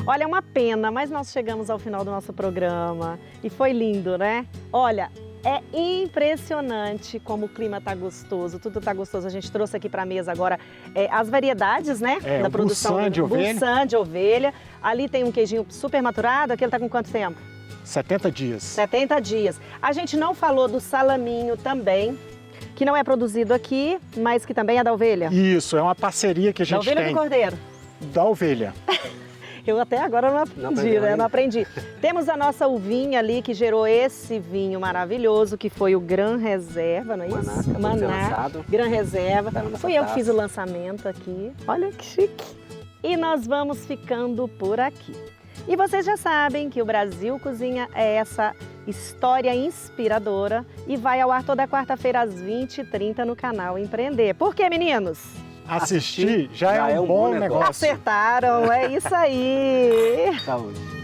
Olha, é uma pena, mas nós chegamos ao final do nosso programa e foi lindo, né? Olha, é impressionante como o clima tá gostoso, tudo tá gostoso. A gente trouxe aqui para a mesa agora as variedades, né? Da o produção Busan de ovelha. Busan de ovelha. Ali tem um queijinho super maturado, aquele tá com quanto tempo? 70 dias. 70 dias. A gente não falou do salaminho também, que não é produzido aqui, mas que também é da ovelha. Isso, é uma parceria que a Da gente ovelha ou tem. do cordeiro? Da ovelha. Eu até agora não aprendi, aprendeu né? ainda? Não aprendi. Temos a nossa uvinha ali que gerou esse vinho maravilhoso, que foi o Gran Reserva, não é Maná, isso? acabou de ser lançado. Gran Reserva. Tá na nossa Fui eu que taça. fiz o lançamento aqui. Olha que chique. E nós vamos ficando por aqui. E vocês já sabem que o Brasil Cozinha é essa história inspiradora e vai ao ar toda quarta-feira às 20h30 no canal Empreender. Por quê, meninos? Assistir já é um bom negócio. Acertaram, é isso aí. Saúde.